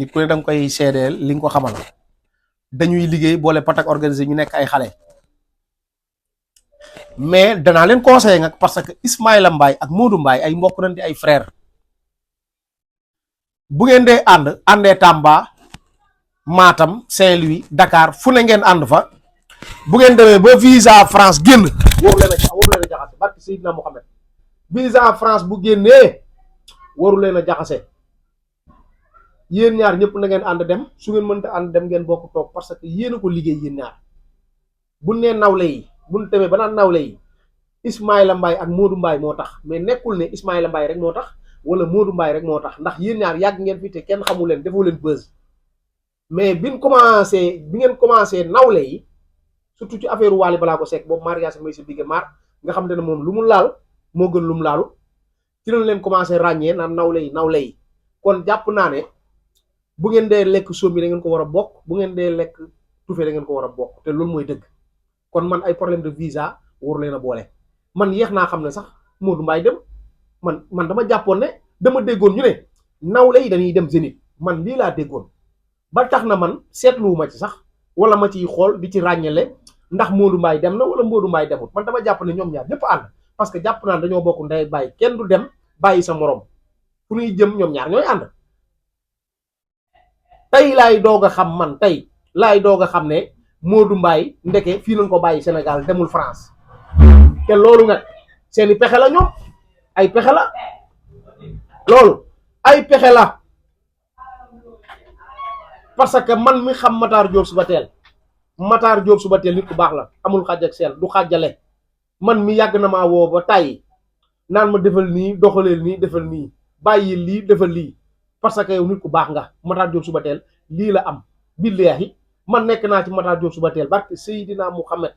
nit ku ne danga koy seedeel li nga ko xamal dañuy liggéey boole patak organisé ñu nekk ay xale mais danaa leen conseillé nag parce que Ismaïla Mbaye ak Modou Mbaye ay mbokk nañ di ay frère bu ngeen dee àndee Tamba Matam Saint-Louis Dakar fu ne ngeen ànd fa bu ngeen demee ba visa France génn waru leen a jaxase barki Seydina Mohamed visa France bu génnee waru leen a jaxase yéen ñaar ñëpp na ngeen ànd dem su ngeen mënta ànd dem ngeen bokk toog parce que yéen a ko liggéey yéen ñaar bu nee nawle yi bu ñu demee ba naan nawle yi Ismaïla Mbaye ak Modou Mbaye moo tax mais nekkul ne Ismaïla Mbaye rek moo tax wala Modou Mbaye rek moo tax ndax yéen ñaar yàgg ngeen fi te kenn xamu leen defoo leen buzz mais bi ngeen commencé nawle yi surtout ci affaire Wally Ballago Seck boobu mariage may sa bigge maar nga xam ne moom lu mu laal moo gën lu mu laalu ci lañ leen commencé ràññee naan nawle yi kon jàpp naa ne bu ngeen dee lekk soom bi da ngeen ko war a bokk bu ngeen dee lekk tufe da ngeen ko war a bokk te loolu mooy dëgg kon man ay problème de visa waru leen a boole man yéex naa xam ne sax Modou Mbaye dem man dama jàppoon ne dama déggoon ñu ne nawle yi dañuy dem Zénith man lii laa déggoon ba tax na man seetluwuma ci sax wala ma ciy xool di ci ràññele ndax Modou Mbaye dem na wala Modou Mbaye demut man dama jàpp ne ñoom ñaar ñëpp ànd parce que jàpp naa dañoo bokk ndey bàyyi kenn du dem bàyyi sa morom fu ñuy jëm ñoom ñaar ñooy ànd tey laay doog a xam man tey laay doog a xam ne Modou Mbaye ndeke fii lañ ko bàyyi Sénégal demul France te loolu nag seeni pexe la ñoom ay pexe la loolu ay pexe la parce que man mi xam Matar Diop suba teel nit ku baax la amul xàjj ak seen du xàjjale man mi yàgg na maa woo ba tàyyi naan ma defal nii doxaleel nii defal nii bàyyi lii defal lii parce que yow nit ku baax nga Matar Diop suba teel lii la am billaahi man nekk naa ci Matar Diop suba teel barke Seydina Muhammad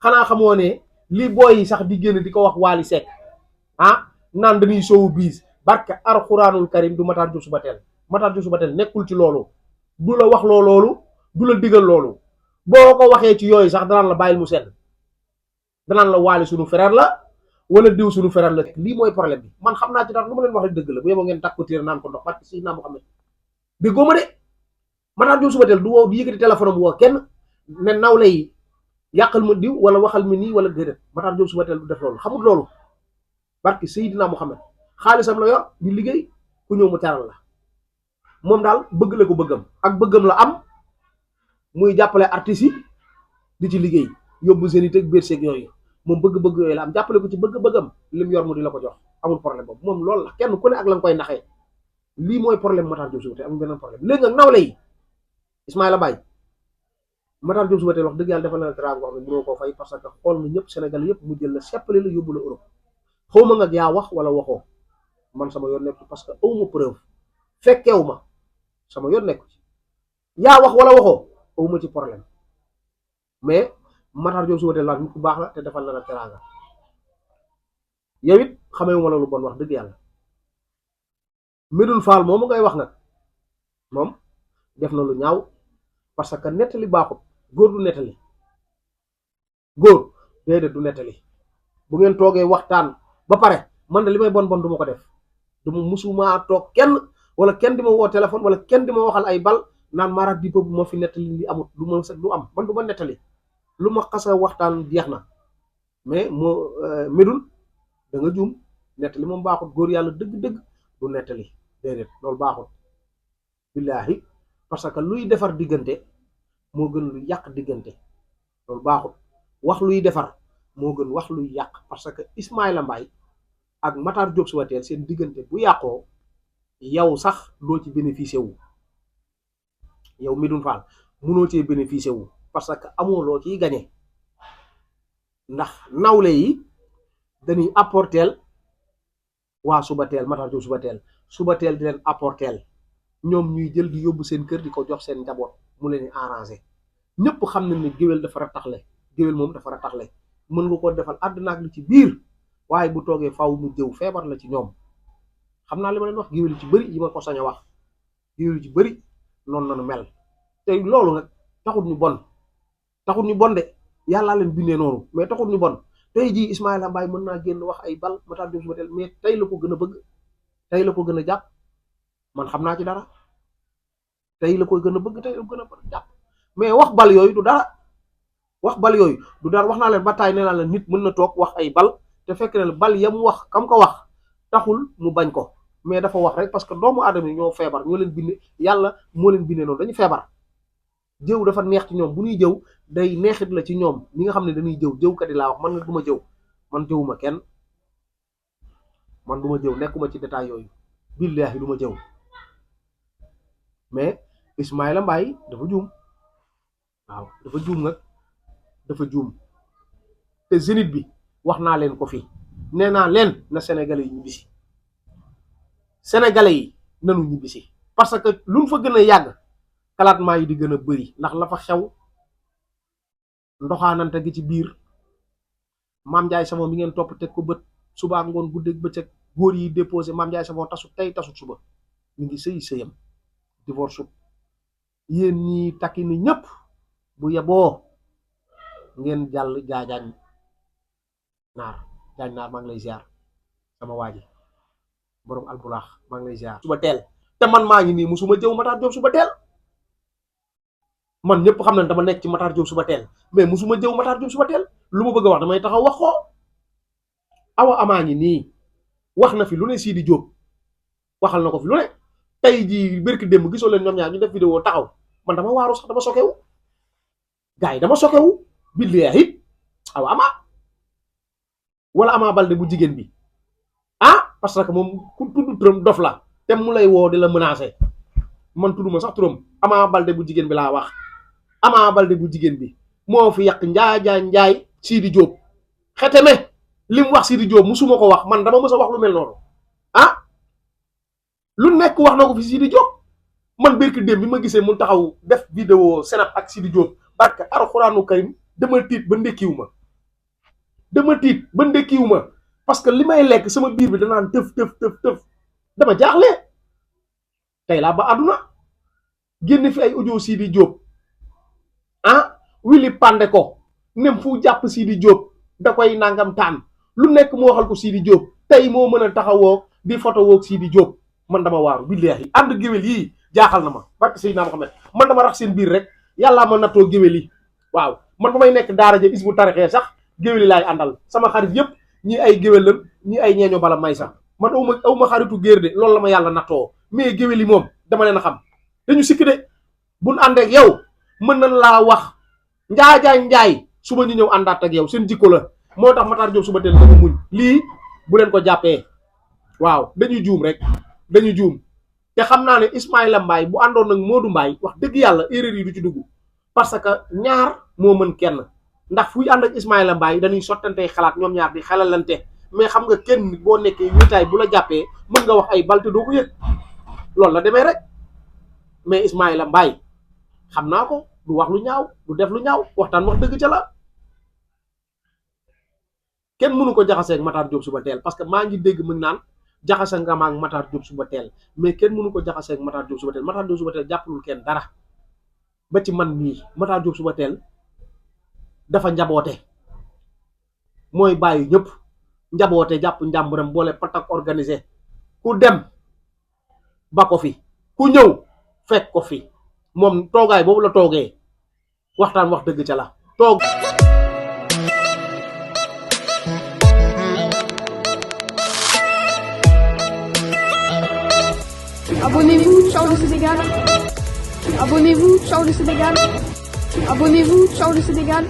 xanaa xamoo ne lii booy yi sax di génn di ko wax Wally Seck naan dañuy soowu biis barke Alxuraanul Karim du Matar Diop suba teel nekkul ci loolu du la wax loolu du la digal loolu boo ko waxee ci yooyu sax danaan la bàyyil mu sedd danaan la Wally sunu frère la wala diw sunu frère la lii mooy problème bi man xam naa ci dara lu ma leen wax rek dëgg la bu yeboo ngeen takk ko téere naan ko ndox barke Seydina Muhammad déggoo ma de Matar Diop suba teel du woo di yëkkati téléphone am woo kenn ne nawle yi yàqal ma diw wala waxal ma nii wala déedéet Matar Diop suba teel du def loolu xamul loolu barke Seydina Muhammad xaalisam la yor di liggéey ku ñëw mu teral la moom daal bëgg la ko bëggam ak bëggam la am muy jàppale artistes yi di ci liggéey yóbbu Zénith ak Bercy yooyu moom bëgg-bëgg yooyu la am jàppale ko ci bëgg-bëggam lim yor mu di la ko jox amul problème boobu moom loolu la kenn ku ne ak la nga koy naxee lii mooy problème Matar Diop suba teel amul beneen problème léegi nag nawle yi Ismaïla Mbaye Matar Diop suba teel wax dëgg yàlla defal na la teraanga wax ne mënoo koo fay parce que xool nga ñëpp Sénégal yëpp mu jël la seppale la yóbbu la Europe xaw ma nga yaa wax wala waxoo man sama yoon nekk parce que awma preuve fekkeewu ma sama yoon nekk ci yaa wax wala waxoo awma ci problème mais Matar Diop suba teel la nit ku baax la te defal na la teraanga yow it xamewuma la lu bon wax dëgg yàlla Medoune Fall moomu ngay wax nag moom def na lu ñaaw parce que nettali baaxut góor du nettali góor déedéet du nettali bu ngeen toogee waxtaan ba pare man de li may bon du ma ko def du ma musuma toog kenn wala kenn di ma woo téléphone wala kenn di ma waxal ay bal naan Mara di bu ma fi nettali li amut du ma du am man du ma nettali lu ma xasa waxtaan jeex na mais moo Medoune da nga juum nettali moom baaxut góor yàlla dëgg-dëgg du nettali déedéet loolu baaxut billaahi parce que luy defar diggante moo gën lu yàq diggante loolu baaxut wax luy defar moo gën wax luy yàq parce que Ismaïla Mbaye ak Matar Diop suba teel seen diggante bu yàqoo yow sax doo ci bénéficier wu yow Medoune Fall munoo cee bénéficier wu parce que amoo loo ciy gañe ndax nawle yi dañuy apporteel waa suba teel Matar Diop suba teel di leen apporteel ñoom ñuy jël di yóbbu seen kër di ko jox seen njaboot mu leen di arrangé ñëpp xam nañ ne géwél dafa rataxle géwél moom dafa rataxle mën nga ko defal àdduna ak li ci biir waaye bu toogee faaw mu jëw feebar la ci ñoom xam naa li ma leen wax géwél yi ci bëri yi ma ko sañ a wax géwél yi ci bëri noonu nanu mel te loolu nag taxut ñu bon de yàllaa leen bindee noonu mais taxut ñu bon tey jii Ismaïla Mbaye mën naa génn wax ay bal Matar Diop suba teel mais tey la ko gën a bëgg tey la ko gën a jàpp man xam naa ci dara tey la koy gën a bëgg tey la gën a jàpp mais wax bal yooyu du dara wax bal yooyu du dara wax naa leen ba taay nee naa leen nit mën na toog wax ay bal te fekk ne bal ya mu wax kam ko wax taxul mu bañ ko mais dafa wax rek parce que doomu aadama yi ñoo feebar ñoo leen binde yàlla moo leen bindee noonu dañu feebar jëw dafa neex ci ñoom bu ñuy jëw day neexit la ci ñoom ñi nga xam ne dañuy jëwkat yi laa wax man nga duma jëw man jëwuma kenn man duma jëw nekkuma ci détail yooyu billaahi duma jëw mais Ismaïla Mbaye dafa juum waaw dafa juum nag dafa juum te Zénith bi wax naa leen ko fi nee naa leen na sénégalais yi ñibbisi sénégalais yi nanu ñibbisi parce que luñ fa gën a yàgg kalaatmaa yi di gën a bëri ndax la fa xew ndoxaanante gi ci biir Mame Ndiaye Savon mi ngeen topp teg ko bët subaa ngoon guddeeg bëccëg góor yi déposé Mame Ndiaye Savon tasut tey tasut suba mi ngi sëy sëyam divorce yéen ñi takki ni ñëpp bu yeboo ngeen jàll jaañ naar maa ngi lay ziar sama waa ji borom albulaax maa ngi lay ziar suba teel te man maa ngi nii musuma jëw Matar Diop suba teel man ñëpp xam nañ dama nekk ci Matar Diop suba teel mais musuma jëw Matar Diop suba teel lu ma bëgg a wax damay taxaw wax ko awa amaa ngi nii wax na fi lu ne Sidi Diop waxal na ko fi lu ne tey jii bërki démb gisoo leen ñoom ñaar ñu def vidéo taxaw man dama waaru sax dama sokewu gars yi dama sokewu billaahi awa ama wala Ama Baldé bu jigéen bi parce que moom ku tudd turam dof la te mu lay woo di la menacer man tudduma sax turam Ama Baldé bu jigéen bi laa wax Ama Baldé bu jigéen bi moo fi yàq njaay Sidi Diop xeteme li mu wax Sidi Diop musuma ko wax man dama mës a wax lu mel noonu lu nekk wax na ko fi Sidi Diop man bërki démb bi ma gisee mu taxaw def vidéo Sénap ak Sidi Diop barke alxuraanu karim dama tiit ba ndekkiwu ma parce que li may lekk sama biir bi danaan tëf dama jaaxle tey laa ba àdduna génn fi ay audio Sidi Diop Willy Pandé ko nem fu jàpp Sidi Diop da koy nangam taan lu nekk mu waxal ko Sidi Diop tey moo mën a taxawoo di photo woog Sidi Diop man dama waaru billaahi ànd géwél yii jaaxal na ma barke Seydina Muhammad man dama rax seen biir rek yàllaa ma nattoo géwél yi waaw man ba may nekk daara ja Hizbut Tarqiyyah sax géwél yi laay àndal sama xarit yëpp ñi ay géwél lan ñi ay ñeeño bala may sax man aw ma xaritu géer de loolu la ma yàlla nattoo mais géwél yi moom dama leen a xam dañu sikk de buñ ànd ak yow mën nañ laa wax njaay suba ñu ñëw àndaat ak yow seen jikko la moo tax Matar Diop suba teel dafa muñ lii bu leen ko jàppee waaw dañuy juum rek dañuy juum te xam naa ne Ismaïla Mbaye bu àndoon nag Modou Mbaye wax dëgg yàlla erreur yi du ci dugg parce que ñaar moo mën kenn ndax fuy ànd ak Ismaïla Mbaye dañuy sottantey xalaat ñoom ñaar di xelalante mais xam nga kenn boo nekkee wéetaay bu la jàppee mën nga wax ay balte doo ko yëg loolu la demee rek mais Ismaïla Mbaye xam naa ko du wax lu ñaaw du def lu ñaaw waxtaan wax dëgg ca la kenn mënu ko jaxaseeg Matar Diop suba teel parce que maa ngi dégg mën naan jaxase nga ma ak Matar Diop suba teel mais kenn mënu ko jaxaseeg Matar Diop suba teel Matar Diop suba teel jàppalul kenn dara ba ci man mii Matar Diop suba teel dafa njaboote mooy bàyyi ñëpp njaboote jàpp njàmburam boole patak organisé ku dem ba ko fi ku ñëw fekk ko fi moom toogaay boobu la toogee waxtaan wax dëgg ca la toog. Abonnez-vous, ciao le Sénégal. Abonnez-vous, ciao le Sénégal. Abonnez-vous, ciao le Sénégal.